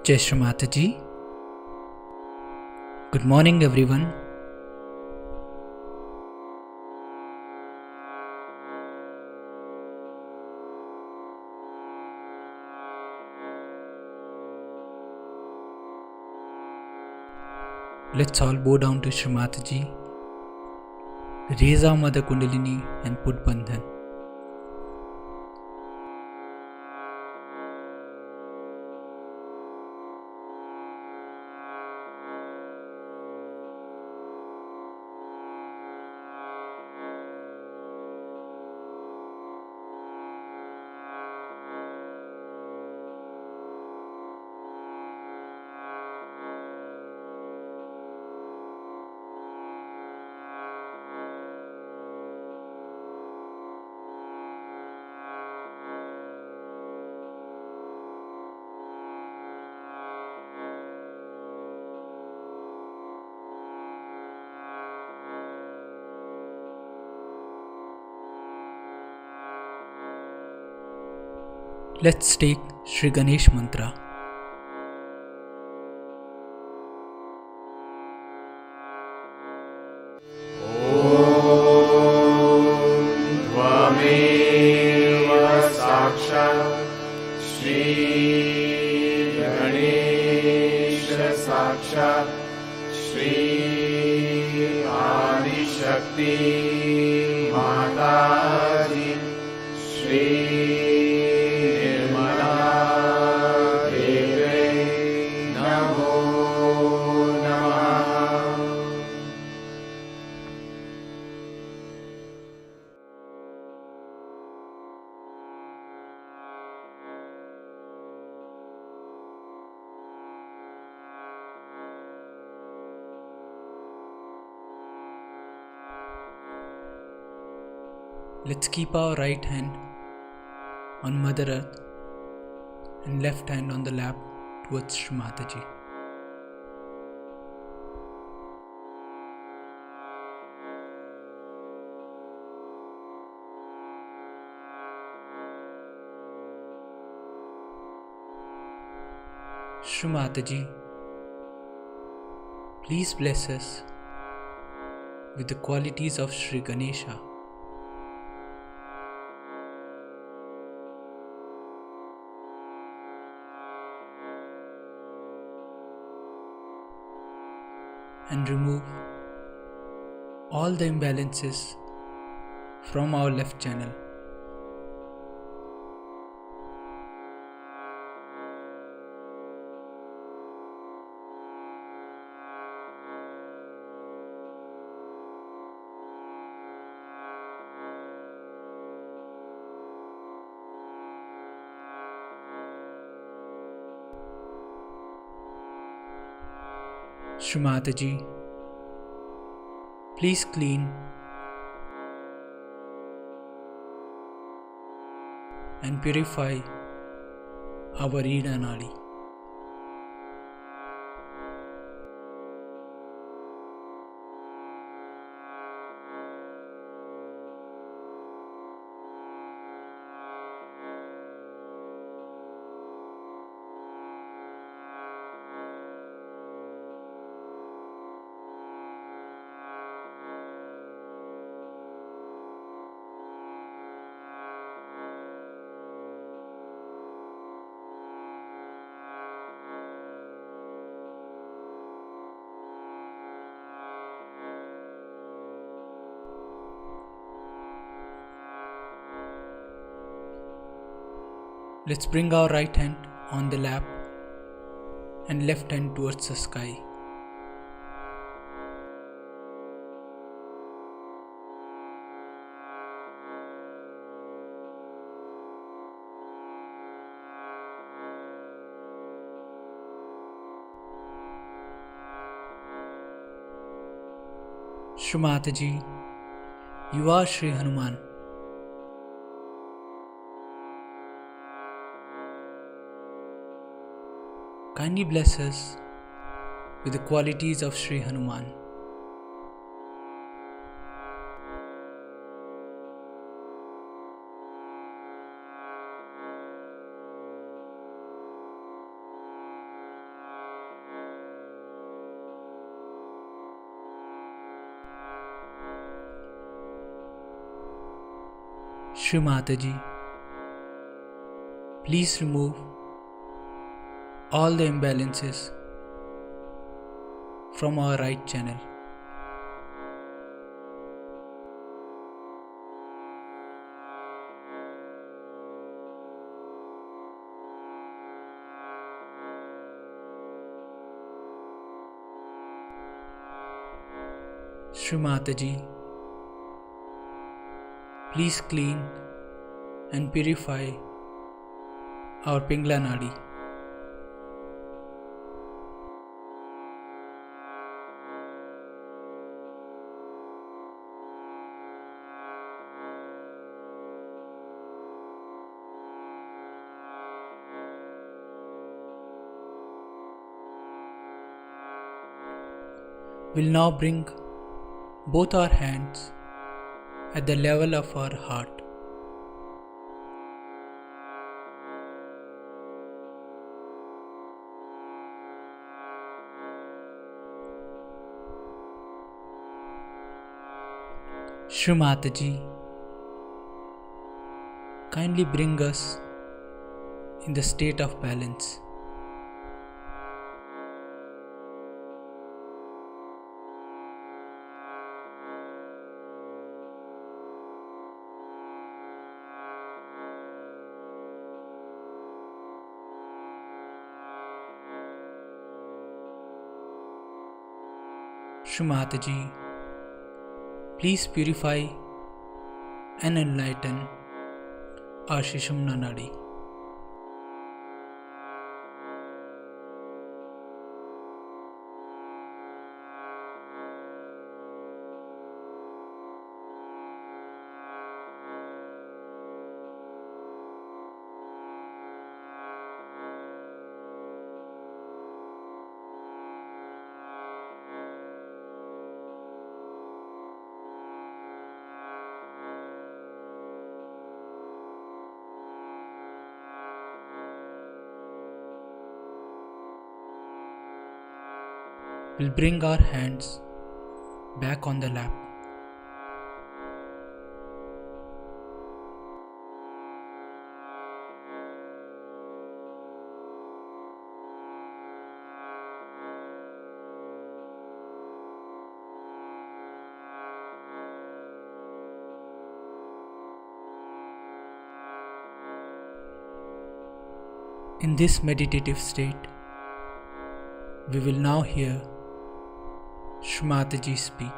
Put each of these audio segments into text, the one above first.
Jai Shri Mataji. Good morning, everyone. Let's all bow down to Shri Mataji, raise our Mother Kundalini and put Bandhan. Let's take Shri Ganesh Mantra. त्वमेव साक्षात् श्री गणेश साक्षात् श्री आदिशक्ति माताजी श्री निर्मला देवे नमो नमः। Let's keep our right hand on Mother Earth and left hand on the lap towards Shri Mataji. Shri Mataji, please bless us with the qualities of Shri Ganesha. And remove all the imbalances from our left channel. Shri Mataji, please clean and purify our Ida Nadi. Let's bring our right hand on the lap and left hand towards the sky. Shri Mataji, you are Shri Hanuman. Kindly bless us with the qualities of Shri Hanuman. Shri Mataji, please remove all the imbalances from our right channel. Shri Mataji, please clean and purify our Pingla Nadi. We'll now bring both our hands at the level of our heart. Shri Mataji, kindly bring us in the state of balance. Shri Mataji, please purify and enlighten our Sushumna Nadi. We'll bring our hands back on the lap. In this meditative state, we will now hear Shri Mataji's speech.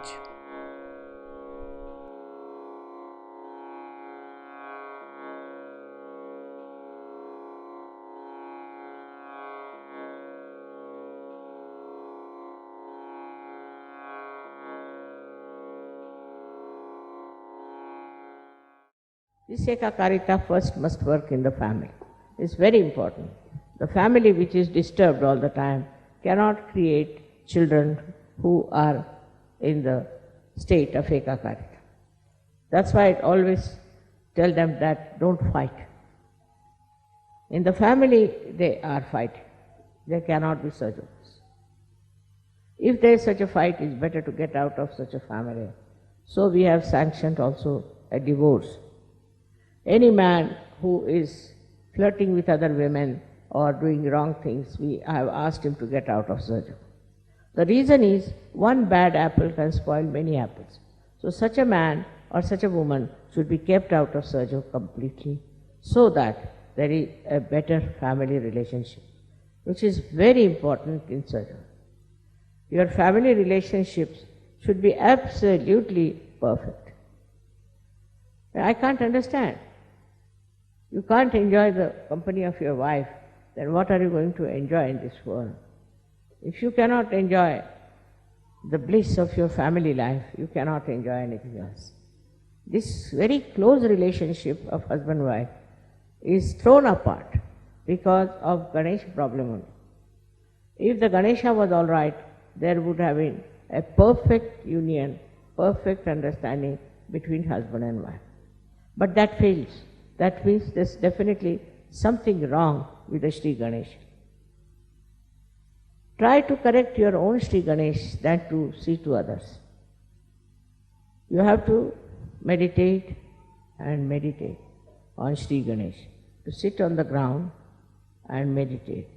This ekakarita first must work in the family. It's very important. The family which is disturbed all the time cannot create children who are in the state of ekakarita. That's why I always tell them that don't fight. In the family they are fighting. There cannot be surgeons. If there is such a fight, it's better to get out of such a family. So we have sanctioned also a divorce. Any man who is flirting with other women or doing wrong things, we have asked him to get out of surgery. The reason is, one bad apple can spoil many apples. So such a man or such a woman should be kept out of surgery completely, so that there is a better family relationship, which is very important in surgery. Your family relationships should be absolutely perfect. I can't understand. You can't enjoy the company of your wife, then what are you going to enjoy in this world? If you cannot enjoy the bliss of your family life, you cannot enjoy anything else. This very close relationship of husband-wife is thrown apart because of Ganesha problem only. If the Ganesha was all right, there would have been a perfect union, perfect understanding between husband and wife. But that fails. That means there's definitely something wrong with the Sri Ganesha. Try to correct your own Sri Ganesh than to see to others. You have to meditate and meditate on Sri Ganesh, to sit on the ground and meditate.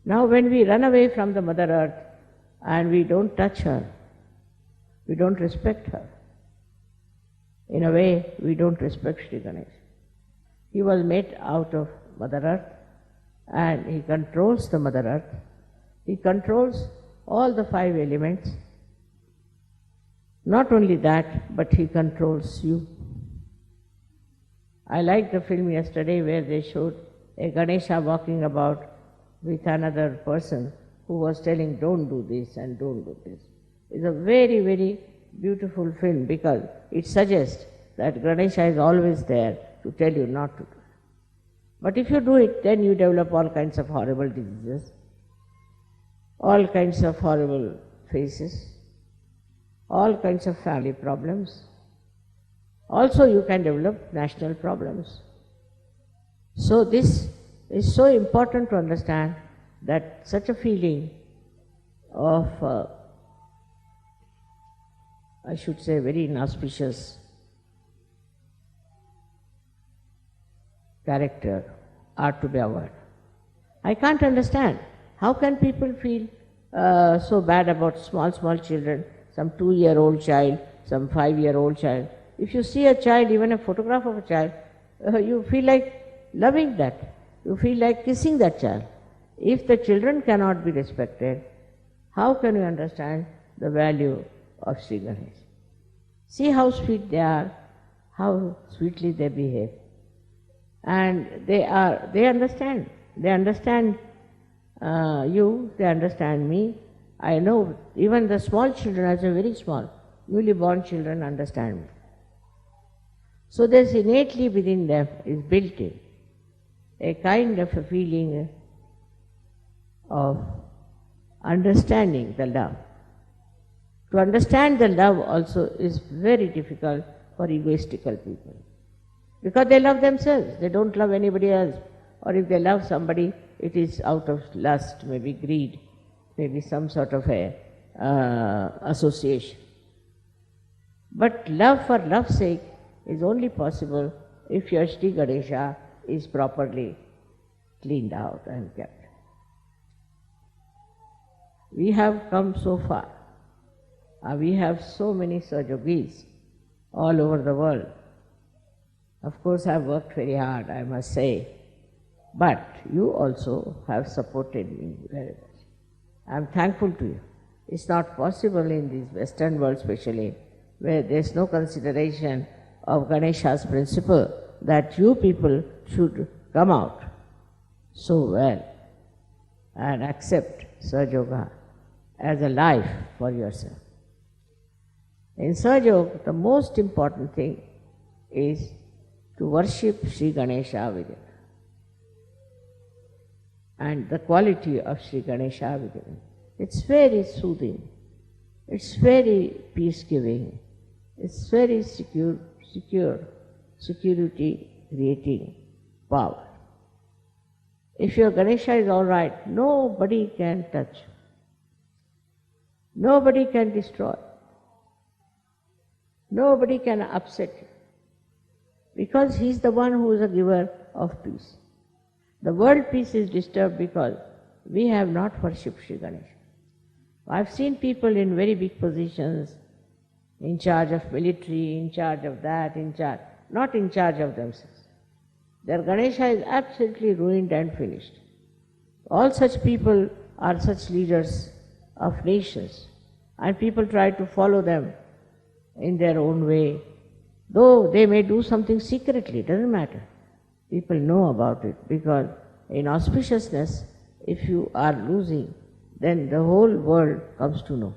Now when we run away from the Mother Earth and we don't touch her, we don't respect her. In a way, we don't respect Sri Ganesh. He was made out of Mother Earth and he controls the Mother Earth. He controls all the 5 elements. Not only that, but he controls you. I liked the film yesterday where they showed a Ganesha walking about with another person who was telling, don't do this and don't do this. It's a very, very beautiful film because it suggests that Ganesha is always there to tell you not to do it. But if you do it, then you develop all kinds of horrible diseases, all kinds of horrible faces, all kinds of family problems. Also you can develop national problems. So this is so important to understand that such a feeling of, I should say, very inauspicious character are to be avoided. I can't understand. How can people feel so bad about small children, some 2-year-old child, some 5-year-old child? If you see a child, even a photograph of a child, you feel like loving that. You feel like kissing that child. If the children cannot be respected, how can you understand the value of Sri Ganesh? See how sweet they are, how sweetly they behave. And they understand. They understand you, they understand me. I know even the small children, as a very small, newly born children, understand me. So there's innately within them, is built in, a kind of a feeling of understanding the love. To understand the love also is very difficult for egoistical people, because they love themselves, they don't love anybody else. Or if they love somebody, it is out of lust, maybe greed, maybe some sort of a association. But love for love's sake is only possible if your Sri Ganesha is properly cleaned out and kept. We have come so far. We have so many Sahajogis all over the world. Of course, I have worked very hard, I must say, but you also have supported me very much. I am thankful to you. It's not possible in this Western world especially, where there is no consideration of Ganesha's principle that you people should come out so well and accept Sahaja as a life for yourself. In Sahaja, the most important thing is to worship Sri Ganesha within, and the quality of Sri Ganesha within. It's very soothing, it's very peace-giving, it's very security creating power. If your Ganesha is all right, nobody can touch, nobody can destroy, nobody can upset you, because he is the one who is a giver of peace. The world peace is disturbed because we have not worshipped Sri Ganesha. I've seen people in very big positions, in charge of military, in charge of that, not in charge of themselves. Their Ganesha is absolutely ruined and finished. All such people are such leaders of nations, and people try to follow them in their own way. Though they may do something secretly, it doesn't matter. People know about it, because in auspiciousness, if you are losing, then the whole world comes to know.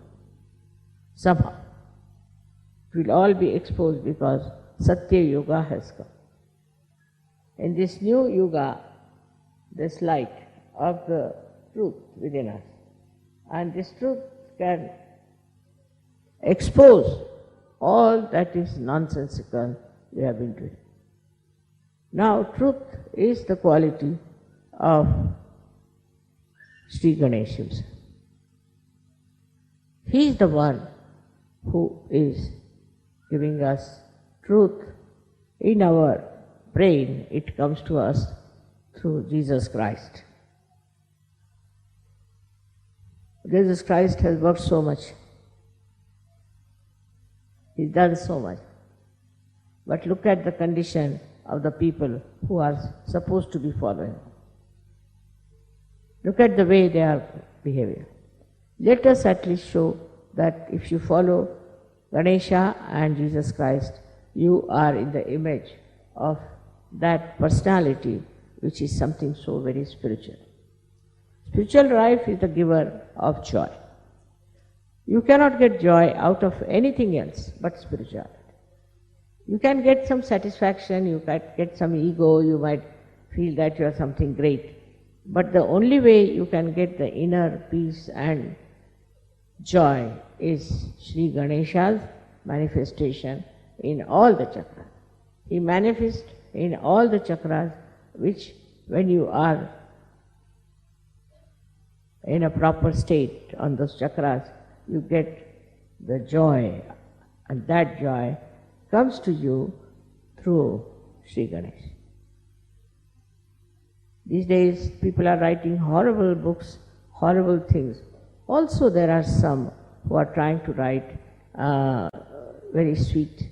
Somehow. It will all be exposed because Satya Yuga has come. In this new Yuga, this light of the truth within us, and this truth can expose all that is nonsensical we have been doing. Now, truth is the quality of Sri Ganesha himself. He is the one who is giving us truth in our brain, it comes to us through Jesus Christ. Jesus Christ has worked so much. He's done so much. But look at the condition of the people who are supposed to be following. Look at the way they are behaving. Let us at least show that if you follow Ganesha and Jesus Christ, you are in the image of that personality which is something so very spiritual. Spiritual life is the giver of joy. You cannot get joy out of anything else but spirituality. You can get some satisfaction, you can get some ego, you might feel that you are something great. But the only way you can get the inner peace and joy is Sri Ganesha's manifestation in all the chakras. He manifests in all the chakras, which when you are in a proper state on those chakras, you get the joy, and that joy comes to you through Sri Ganesha. These days people are writing horrible books, horrible things. Also there are some who are trying to write very sweet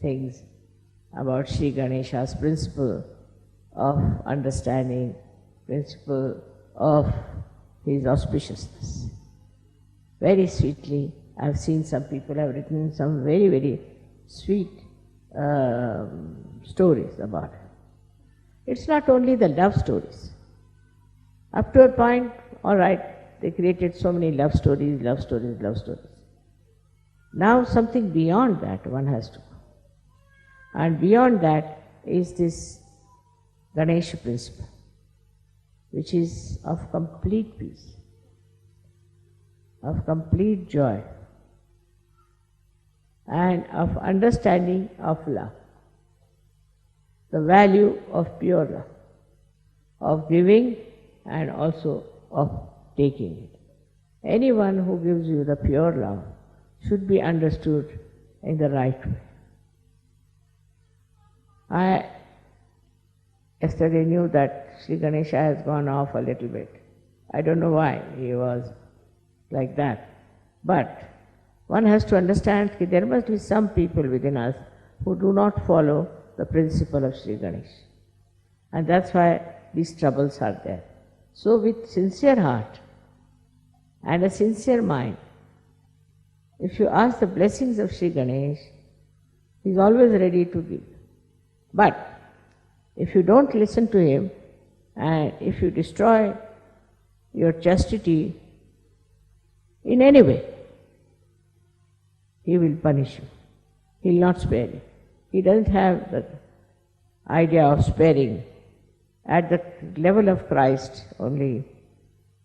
things about Sri Ganesha's principle of understanding, principle of his auspiciousness. Very sweetly, I have seen some people have written some very, very sweet stories about it. It's not only the love stories. Up to a point, all right, they created so many love stories, love stories, love stories. Now something beyond that one has to go. And beyond that is this Ganesha principle, which is of complete peace, of complete joy, and of understanding of love, the value of pure love, of giving and also of taking it. Anyone who gives you the pure love should be understood in the right way. I yesterday knew that Sri Ganesha has gone off a little bit. I don't know why he was like that. But one has to understand that there must be some people within us who do not follow the principle of Sri Ganesha. And that's why these troubles are there. So with sincere heart and a sincere mind, if you ask the blessings of Sri Ganesha, he is always ready to give. But if you don't listen to him, and if you destroy your chastity in any way, he will punish you. He will not spare you. He doesn't have the idea of sparing. At the level of Christ only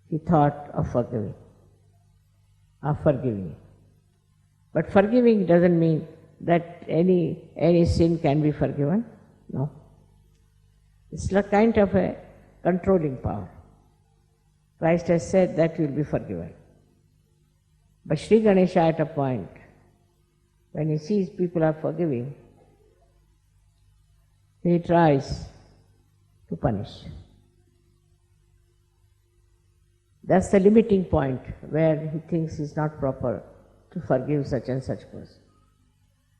he thought of forgiving. But forgiving doesn't mean that any sin can be forgiven. No. It's a kind of a controlling power. Christ has said that you will be forgiven. But Sri Ganesha at a point, when he sees people are forgiving, he tries to punish. That's the limiting point where he thinks it's not proper to forgive such and such person.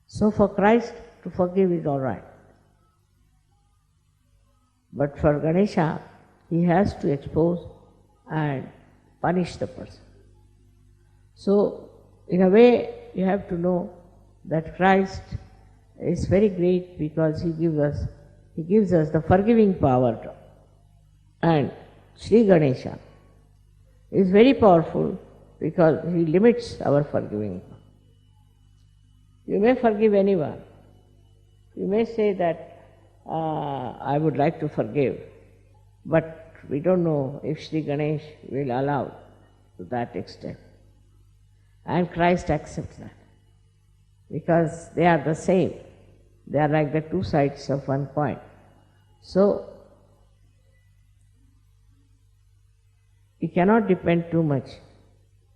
So for Christ to forgive is all right. But for Ganesha, he has to expose and punish the person. So in a way, you have to know that Christ is very great because he gives us the forgiving power. And Sri Ganesha is very powerful because he limits our forgiving. You may forgive anyone. You may say that I would like to forgive, but we don't know if Sri Ganesh will allow to that extent. And Christ accepts that because they are the same. They are like the two sides of one coin. So we cannot depend too much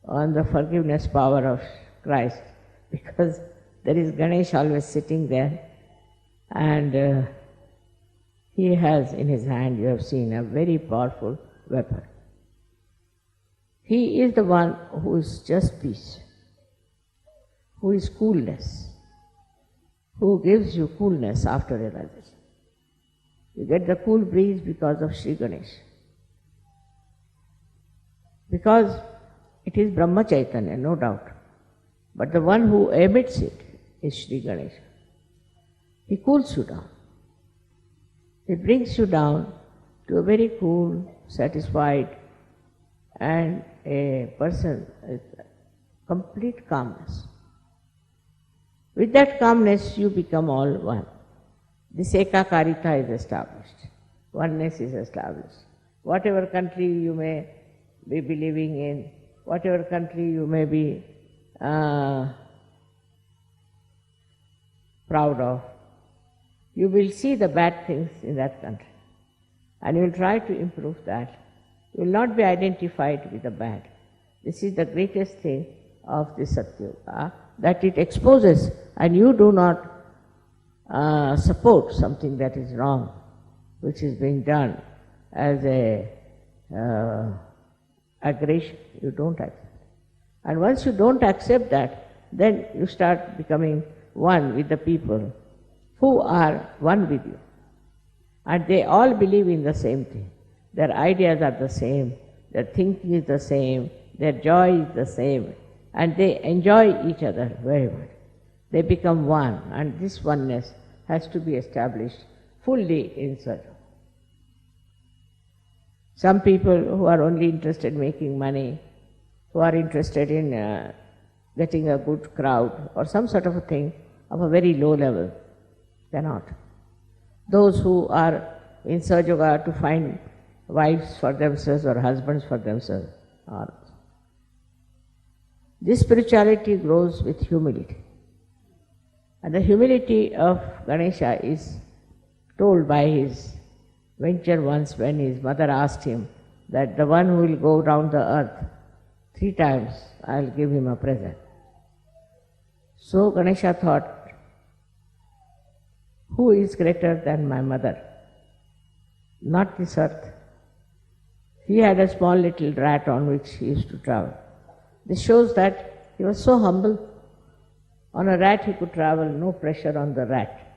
on the forgiveness power of Christ because there is Ganesh always sitting there And he has in his hand, you have seen, a very powerful weapon. He is the one who is just peace, who is coolness, who gives you coolness after realization. You get the cool breeze because of Sri Ganesh. Because it is Brahma Chaitanya, no doubt. But the one who emits it is Sri Ganesha. He cools you down. He brings you down to a very cool, satisfied, and a person with complete calmness. With that calmness, you become all one. This ekakarita is established. Oneness is established. Whatever country you may be believing in, whatever country you may be proud of, you will see the bad things in that country. And you will try to improve that. You will not be identified with the bad. This is the greatest thing of this Satyuga, that it exposes, and you do not support something that is wrong, which is being done as a aggression. You don't accept. And once you don't accept that, then you start becoming one with the people who are one with you. And they all believe in the same thing. Their ideas are the same, their thinking is the same, their joy is the same, and they enjoy each other very much. They become one, and this oneness has to be established fully in Sadhu. Some people who are only interested in making money, who are interested in getting a good crowd or some sort of a thing of a very low level, cannot. Those who are in Sahaja to find wives for themselves or husbands for themselves are. This spirituality grows with humility. And the humility of Ganesha is told by his venture once when his mother asked him that the one who will go round the earth 3 times, I'll give him a present. So Ganesha thought, who is greater than my mother? Not this earth. He had a small little rat on which he used to travel. This shows that he was so humble. On a rat he could travel, no pressure on the rat.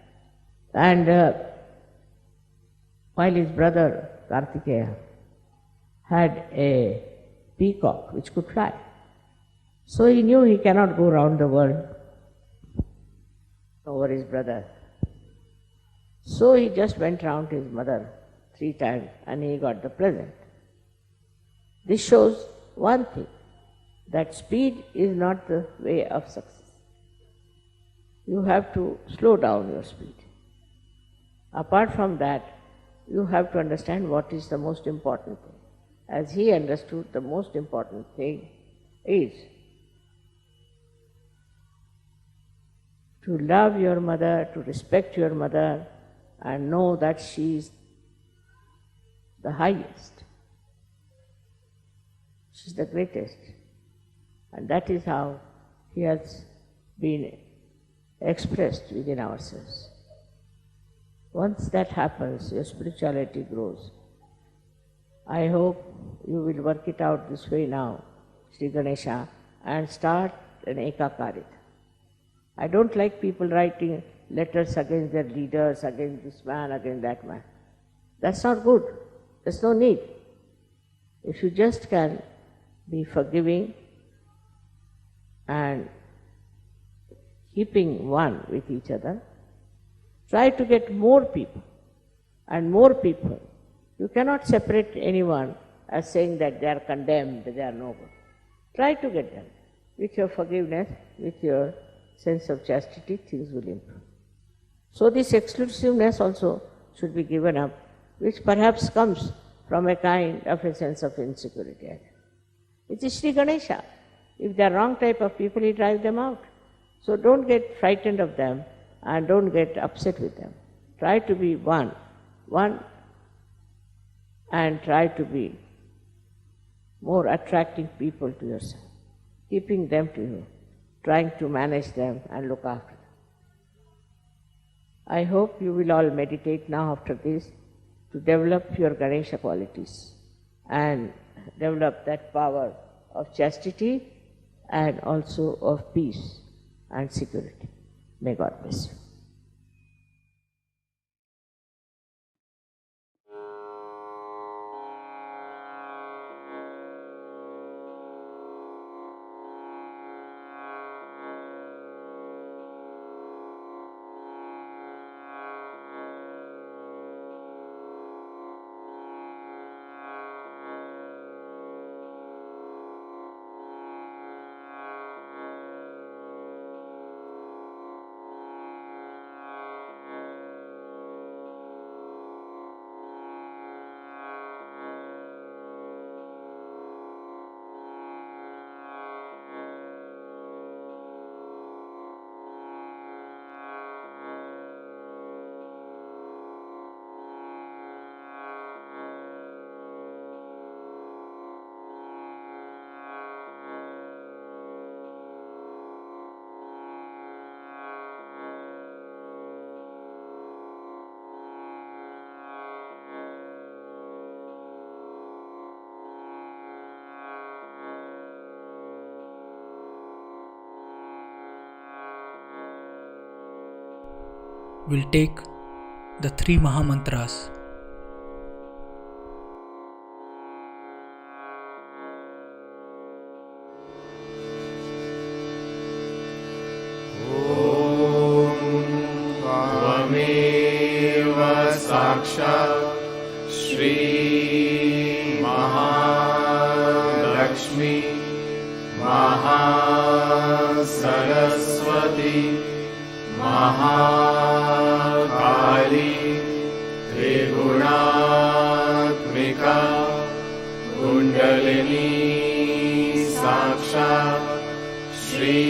And while his brother Kartikeya had a peacock which could fly. So he knew he cannot go round the world over his brother. So he just went round his mother 3 times and he got the present. This shows one thing, that speed is not the way of success. You have to slow down your speed. Apart from that, you have to understand what is the most important thing. As he understood, the most important thing is to love your mother, to respect your mother, and know that she is the highest. She is the greatest. And that is how he has been expressed within ourselves. Once that happens, your spirituality grows. I hope you will work it out this way now, Sri Ganesha, and start an ekakarita. I don't like people writing letters against their leaders, against this man, against that man. That's not good. There's no need. If you just can be forgiving and keeping one with each other, try to get more people and more people. You cannot separate anyone as saying that they are condemned, they are no good. Try to get them. With your forgiveness, with your sense of chastity, things will improve. So this exclusiveness also should be given up, which perhaps comes from a kind of a sense of insecurity. It is Sri Ganesha. If they are wrong type of people, he drives them out. So don't get frightened of them and don't get upset with them. Try to be one, and try to be more attracting people to yourself, keeping them to you, trying to manage them and look after them. I hope you will all meditate now after this to develop your Ganesha qualities and develop that power of chastity and also of peace and security. May God bless you. We'll take the 3 Mahamantras. त्वमेव साक्षात् श्री महालक्ष्मी महासरस्वती महाकाली त्रिगुणात्मिका कुण्डलिनी साक्षात् श्री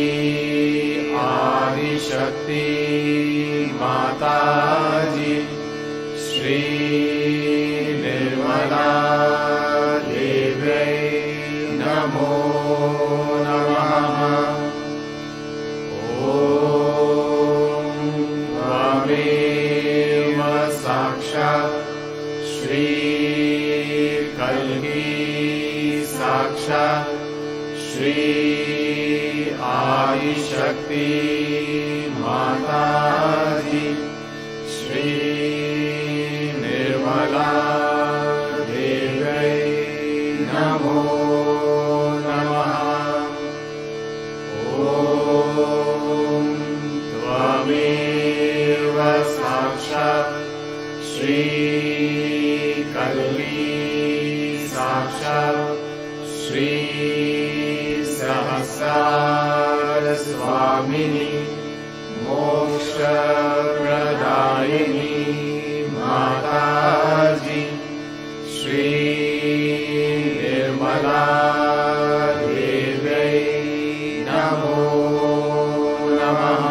आदिशक्ति माताजी श्री निर्मला देव्यै नमो नमः। त्वमेव साक्षात् श्री कल्की साक्षात् श्री आदिशक्ति माताजी श्री निर्मला देव्यै नमो नमः। त्वमेव साक्षात् श्री कल्की साक्षात् श्री सहस्रार स्वामिनी मोक्षप्रदायिनी माताजी श्री निर्मला देव्यै नमो नमः।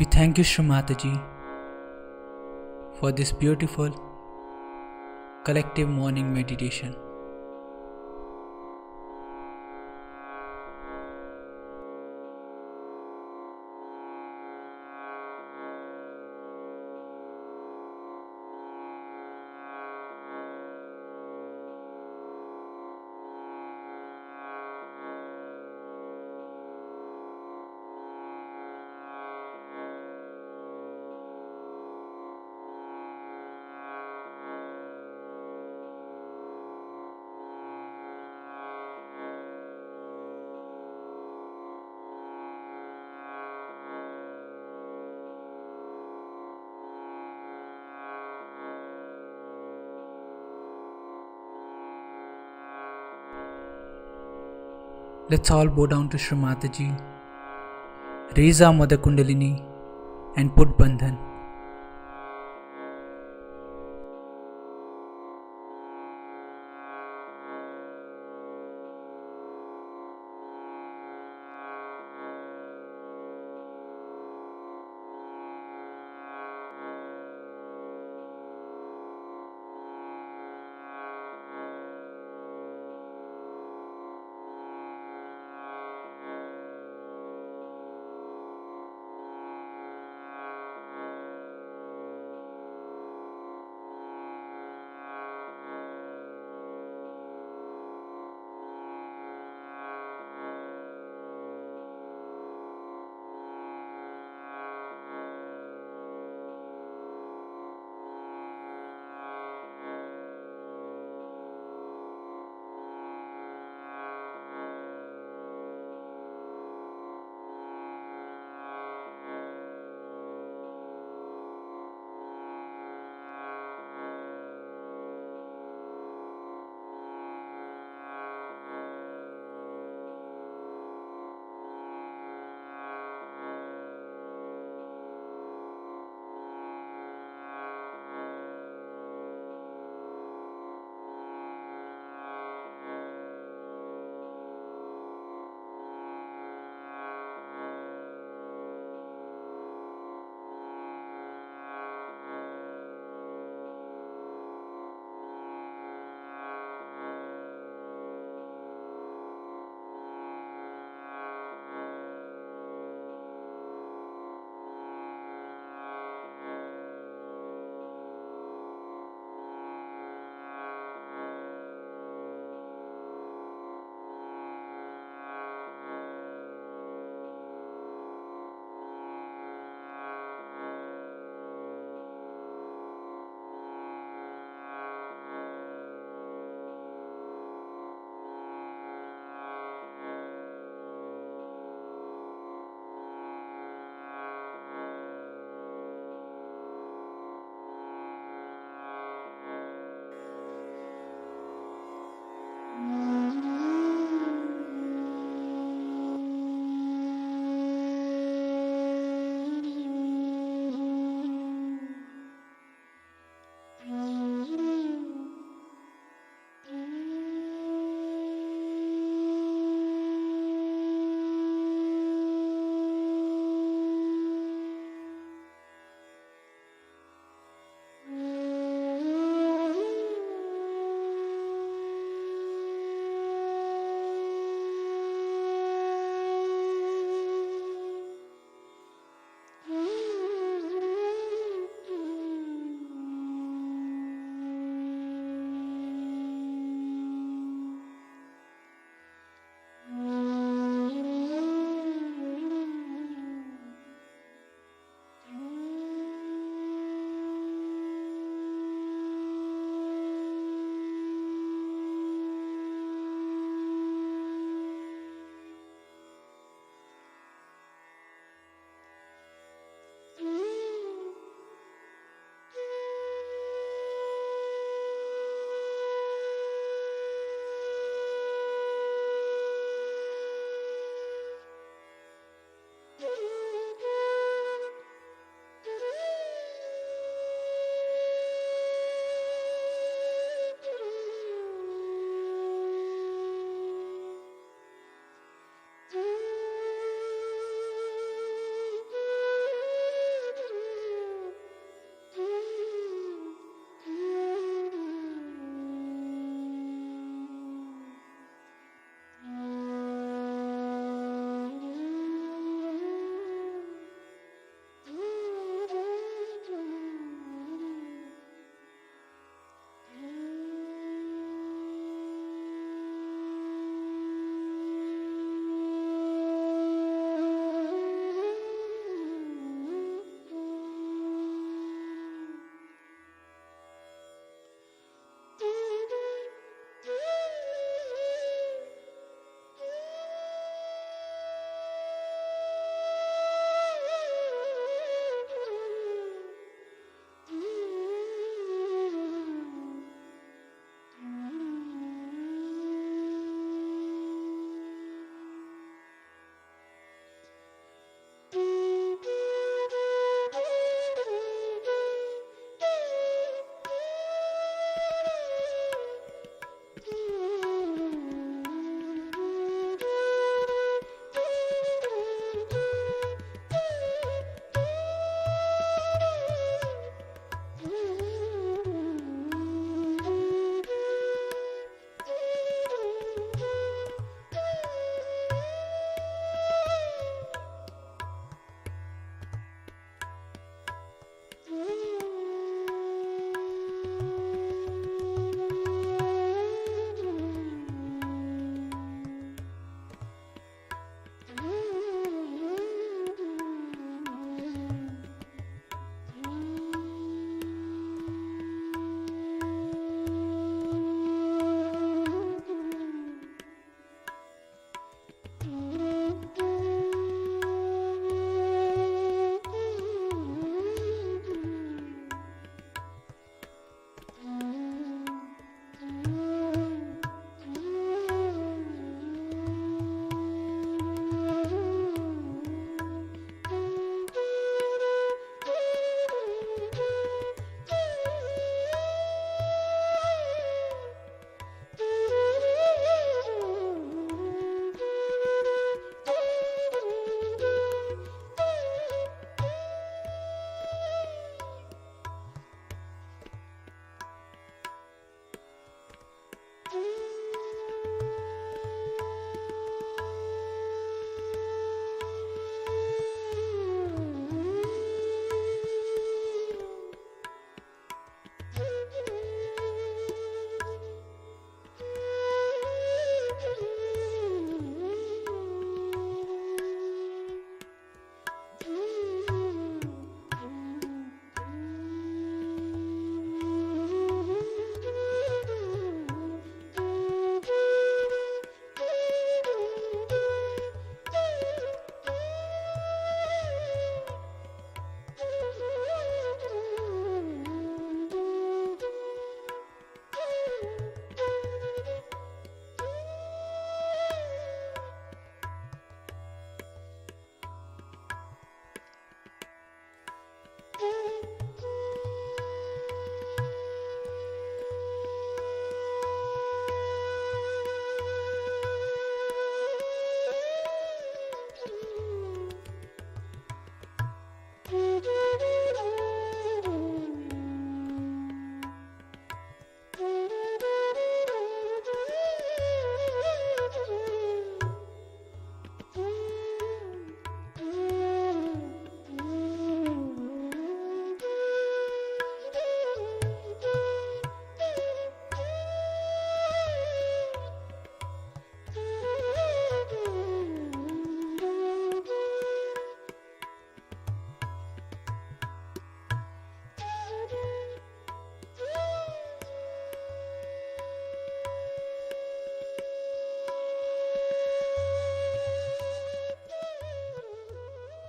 We thank you, Shri Mataji, for this beautiful collective morning meditation. Let's all bow down to Shri Mataji, raise our Mother Kundalini and put Bandhan.